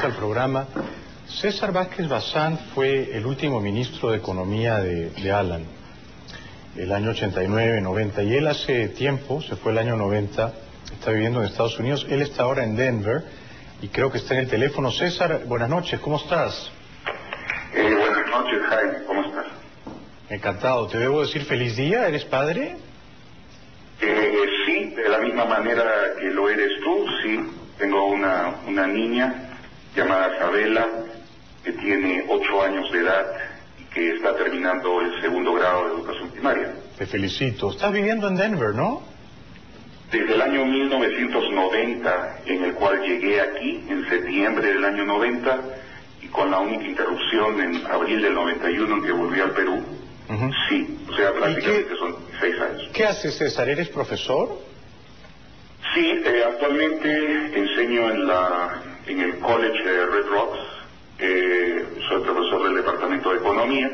vuelta al programa. César Vázquez Bazán fue el último ministro de Economía de Alan, el año 89-90, y él hace tiempo, se fue el año 90, está viviendo en Estados Unidos. Él está ahora en Denver y creo que está en el teléfono. César, buenas noches, ¿cómo estás? Buenas noches, Jaime, ¿cómo estás? Encantado. ¿Te debo decir feliz día? ¿Eres padre? Sí, de la misma manera que lo eres tú, sí. Tengo una niña llamada Isabela, que tiene 8 años de edad y que está terminando el 2º grado de educación primaria. Te felicito. Estás viviendo en Denver, ¿no? Desde el año 1990, en el cual llegué aquí, en septiembre del año 90, y con la única interrupción en abril del 91 en que volví al Perú. Sí, o sea, prácticamente son 6 años. ¿Qué haces, César? ¿Eres profesor? Sí, actualmente enseño en el College de Red Rocks. Soy profesor del Departamento de Economía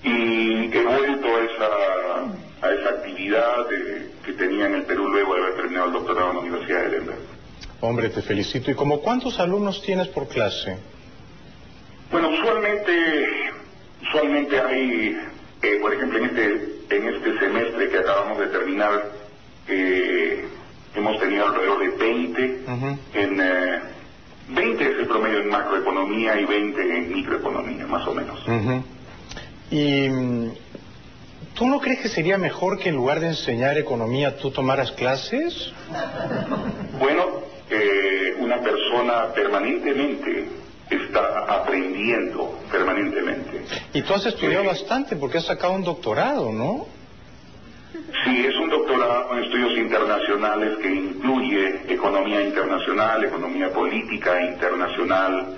y he vuelto a esa actividad que tenía en el Perú luego de haber terminado el doctorado en la Universidad de Denver. Hombre, te felicito. ¿Y como cuántos alumnos tienes por clase? Bueno, usualmente hay, por ejemplo, en este semestre que acabamos de terminar, hemos tenido alrededor de 20, 20 es el promedio en macroeconomía y 20 en microeconomía, más o menos. ¿Y tú no crees que sería mejor que en lugar de enseñar economía tú tomaras clases? Bueno, una persona permanentemente está aprendiendo permanentemente. Y tú has estudiado bastante porque has sacado un doctorado, ¿no? Sí, es un doctorado en estudios internacionales que incluye economía internacional, economía política internacional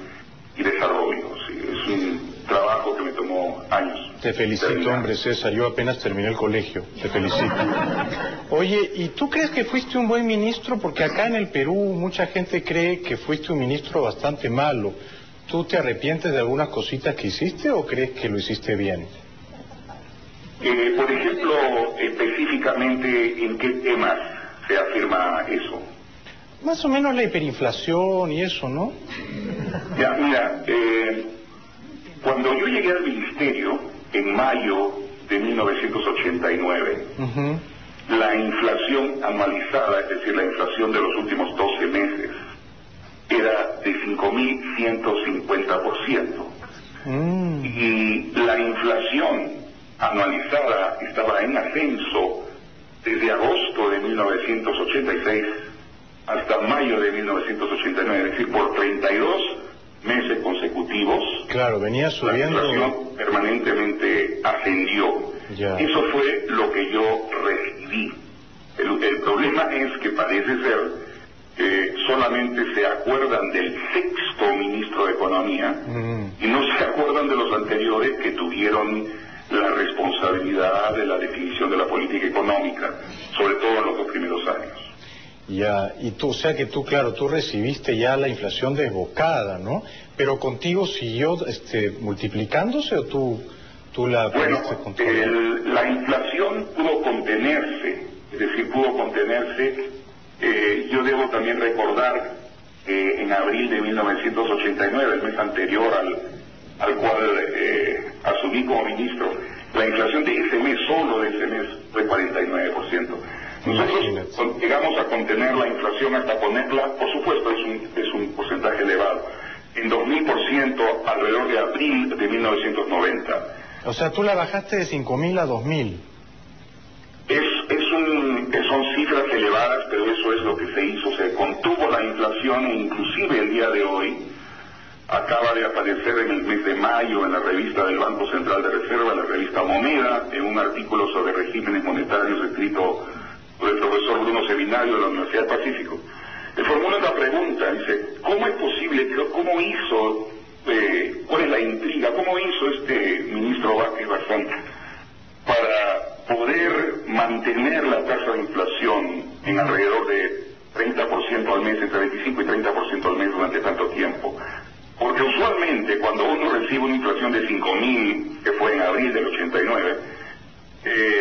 y desarrollo. Sí, es un trabajo que me tomó años. Te felicito, hombre, César. Yo apenas terminé el colegio. Te felicito. Oye, ¿y tú crees que fuiste un buen ministro? Porque acá en el Perú mucha gente cree que fuiste un ministro bastante malo. ¿Tú te arrepientes de algunas cositas que hiciste o crees que lo hiciste bien? Por ejemplo, específicamente, ¿en qué temas se afirma eso? Más o menos la hiperinflación y eso, ¿no? Ya, mira, cuando yo llegué al ministerio en mayo de 1989, la inflación anualizada, es decir, la inflación de los últimos 12 meses, era de 5.150%. Y la inflación anualizada estaba en ascenso desde agosto de 1986 hasta mayo de 1989, es decir, por 32 meses consecutivos. Claro, venía subiendo. La inflación permanentemente ascendió. Ya. Eso fue lo que yo recibí. El problema es que parece ser que solamente se acuerdan del 6º ministro de Economía y no se acuerdan de los anteriores que tuvieron la responsabilidad de la definición de la política económica, sobre todo en los 2 primeros años. Ya, y tú, o sea que tú, claro, tú recibiste ya la inflación desbocada, ¿no? Pero contigo siguió multiplicándose o tú la pudiste controlar. La inflación pudo contenerse, es decir, yo debo también recordar que en abril de 1989, el mes anterior al cual asumí como ministro, la inflación de ese mes, solo de ese mes, fue 49%. Nosotros llegamos a contener la inflación hasta ponerla, por supuesto es un porcentaje elevado, en 2000% alrededor de abril de 1990. O sea, tú la bajaste de 5.000 a 2.000. Son cifras elevadas, pero eso es lo que se hizo, se contuvo la inflación e inclusive el día de hoy acaba de aparecer en el mes de mayo en la revista del Banco Central de Reserva, la revista Moneda, en un artículo sobre regímenes monetarios escrito por el profesor Bruno Seminario de la Universidad del Pacífico. Le formula una pregunta, dice, ¿cómo es posible, cómo hizo, cuál es la intriga, cómo hizo este ministro Vázquez Bazán para poder mantener la tasa de inflación en alrededor de 30% al mes, entre 25 y 30% al mes durante tanto tiempo? Porque usualmente cuando uno recibe una inflación de 5.000, que fue en abril del 89,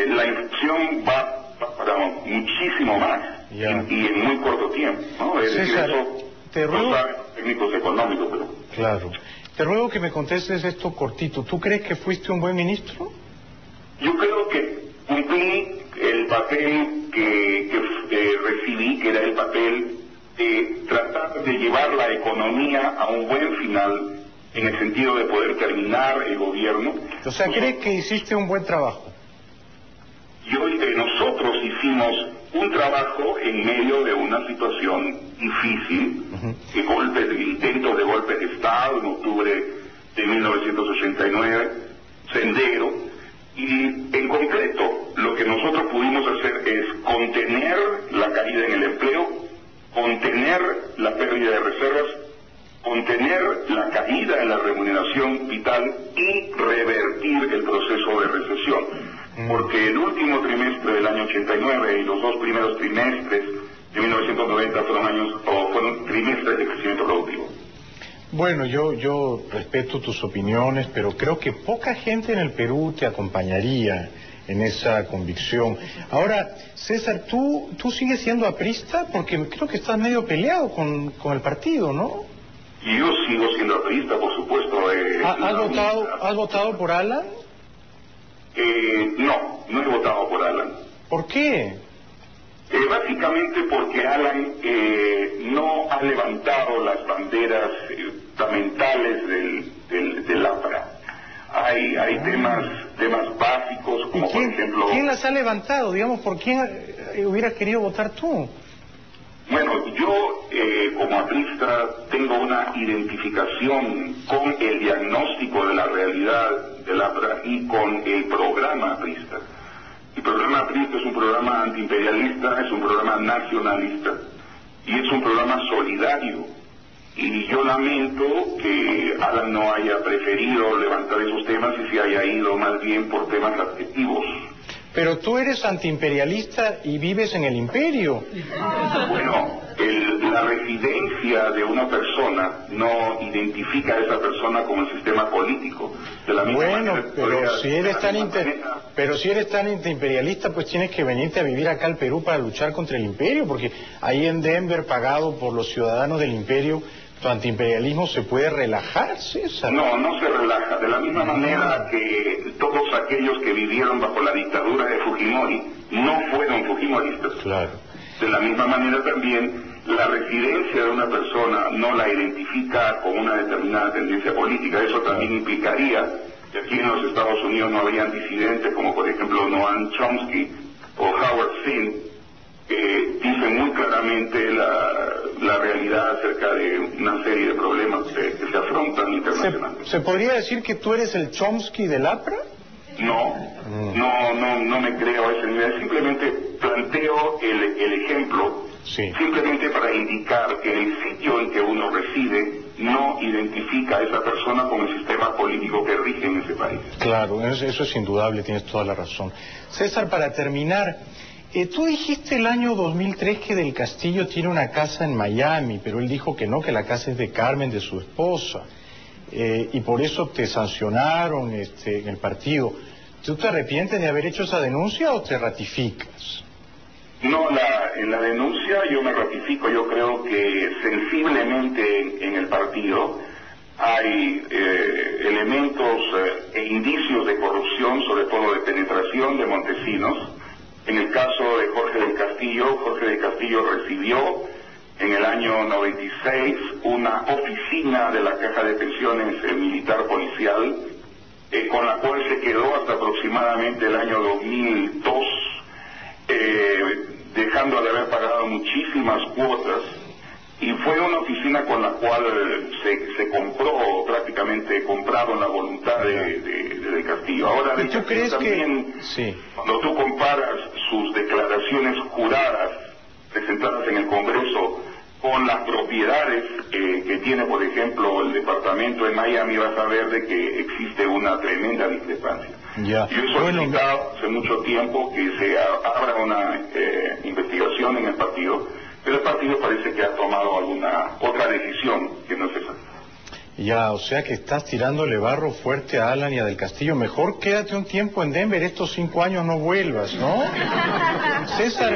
la inflación va para muchísimo más y en muy corto tiempo, ¿no? Es decir, eso te ruego... No saben los técnicos económicos, pero... Claro. Te ruego que me contestes esto cortito. ¿Tú crees que fuiste un buen ministro? Yo creo que cumplí el papel que recibí, que era el papel de tratar de llevar la economía a un buen final, en el sentido de poder terminar el gobierno. O sea, ¿crees que hiciste un buen trabajo? Nosotros hicimos un trabajo en medio de una situación difícil, intentos de golpes de Estado en octubre de 1989, Sendero, y en concreto lo que nosotros pudimos hacer es contener la caída en el empleo, contener la pérdida de reservas, contener la caída en la remuneración vital y revertir el proceso de recesión. Porque el último trimestre del año 89 y los dos primeros trimestres de 1990 fueron trimestres de crecimiento productivo. Bueno, yo respeto tus opiniones, pero creo que poca gente en el Perú te acompañaría en esa convicción. Ahora, César, ¿tú sigues siendo aprista? Porque creo que estás medio peleado con el partido, ¿no? Y yo sigo siendo aprista, por supuesto. ¿Has votado por Alan? No he votado por Alan. ¿Por qué? Básicamente porque Alan no ha levantado las banderas fundamentales del APRA. Hay temas básicos, como por ejemplo... ¿Quién las ha levantado? Digamos, ¿por quién hubieras querido votar tú? Bueno, yo como aprista tengo una identificación con el diagnóstico de la realidad del APRA y con el programa aprista. El programa aprista es un programa antiimperialista, es un programa nacionalista y es un programa solidario. Y yo lamento que Alan no haya preferido levantar esos temas y se haya ido más bien por temas adjetivos. Pero tú eres antiimperialista y vives en el imperio. Bueno, la residencia de una persona no identifica a esa persona como el sistema político. De la misma manera, pero si eres tan antiimperialista, pues tienes que venirte a vivir acá al Perú para luchar contra el imperio, porque ahí en Denver, pagado por los ciudadanos del imperio, tu antiimperialismo se puede relajar, César. No se relaja. De la misma manera que todos aquellos que vivieron bajo la dictadura de Fujimori no fueron fujimoristas. Claro. De la misma manera también la residencia de una persona no la identifica con una determinada tendencia política. Eso también implicaría que aquí en los Estados Unidos no habrían disidentes como por ejemplo Noam Chomsky o Howard Zinn, que dicen muy claramente la realidad acerca de una serie de problemas que se afrontan internacionalmente. ¿Se podría decir que tú eres el Chomsky del APRA? No me creo a ese nivel. Simplemente planteo el ejemplo, simplemente para indicar que el sitio en que uno reside no identifica a esa persona con el sistema político que rige en ese país. Claro, eso es indudable, tienes toda la razón. César, para terminar, tú dijiste el año 2003 que Del Castillo tiene una casa en Miami, pero él dijo que no, que la casa es de Carmen, de su esposa, y por eso te sancionaron en el partido. ¿Tú te arrepientes de haber hecho esa denuncia o te ratificas? No, en la denuncia yo me ratifico. Yo creo que sensiblemente en el partido hay elementos e indicios de corrupción, sobre todo de penetración de Montesinos. En el caso de Jorge del Castillo recibió en el año 96 una oficina de la Caja de Pensiones Militar Policial, con la cual se quedó hasta aproximadamente el año 2002, dejando de haber pagado muchísimas cuotas, y fue una oficina con la cual se compró, prácticamente compraron la voluntad de Castillo. Ahora, ¿Y tú crees también, cuando tú comparas sus declaraciones juradas presentadas en el Congreso con las propiedades que tiene, por ejemplo, el departamento de Miami, vas a ver de que existe una tremenda discrepancia. Yo he solicitado hace mucho tiempo que se abra una investigación en el partido, pero el partido parece que ha tomado alguna otra decisión que no es esa. Ya, o sea que estás tirándole barro fuerte a Alan y a Del Castillo. Mejor quédate un tiempo en Denver, estos 5 años no vuelvas, ¿no? César,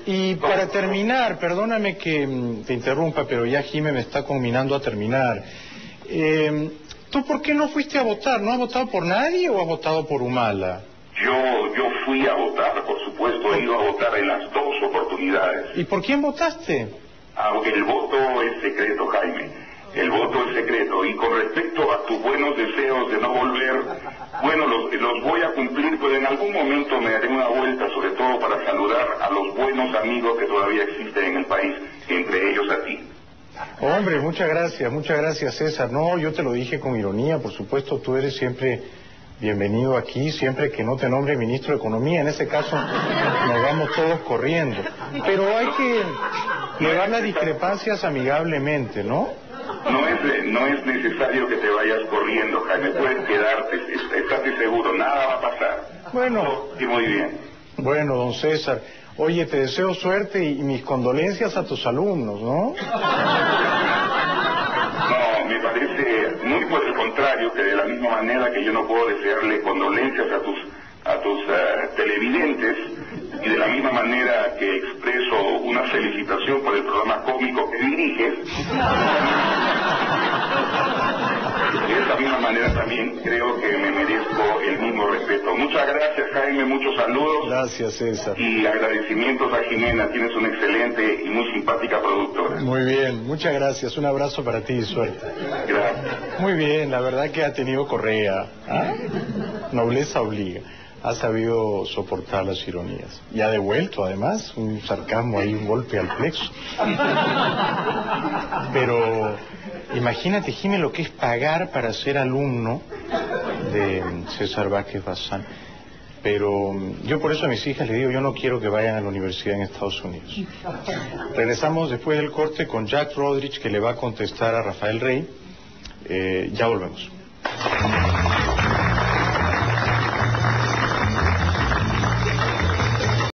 y para terminar, perdóname que te interrumpa, pero ya Jimé me está conminando a terminar. ¿Tú por qué no fuiste a votar? ¿No has votado por nadie o has votado por Humala? Yo fui a votar, por supuesto, he ido a votar en las 2 oportunidades. ¿Y por quién votaste? El voto es secreto, Jaime. El voto es secreto. Y con respecto a tus buenos deseos de no volver, bueno, los voy a cumplir, pero en algún momento me daré una vuelta, sobre todo para saludar a los buenos amigos que todavía existen en el país, entre ellos a ti. Hombre, muchas gracias César. No, yo te lo dije con ironía, por supuesto, tú eres siempre bienvenido aquí, siempre que no te nombre ministro de Economía. En ese caso nos vamos todos corriendo. Pero hay que llevar las discrepancias amigablemente, ¿no? No es necesario que te vayas corriendo, Jaime, puedes quedarte, estate seguro, nada va a pasar. Bueno. Y muy bien. Bueno, don César, oye, te deseo suerte y mis condolencias a tus alumnos, ¿no? No, me parece muy por el contrario, que de la misma manera que yo no puedo desearle condolencias a tus televidentes, y de la misma manera que expreso una felicitación por el programa cómico que diriges, de esa misma manera también creo que me merezco el mismo respeto. Muchas gracias, Jaime, muchos saludos. Gracias, César. Y agradecimientos a Jimena, tienes una excelente y muy simpática productora. Muy bien, muchas gracias, un abrazo para ti y suerte. Gracias. Muy bien, la verdad que ha tenido correa, ¿ah? Nobleza obliga. Ha sabido soportar las ironías. Y ha devuelto, además, un sarcasmo ahí, un golpe al plexo. Pero imagínate, Jimé, lo que es pagar para ser alumno de César Vázquez Bazán. Pero yo por eso a mis hijas les digo, yo no quiero que vayan a la universidad en Estados Unidos. Regresamos después del corte con Jack Rodrich, que le va a contestar a Rafael Rey. Ya volvemos.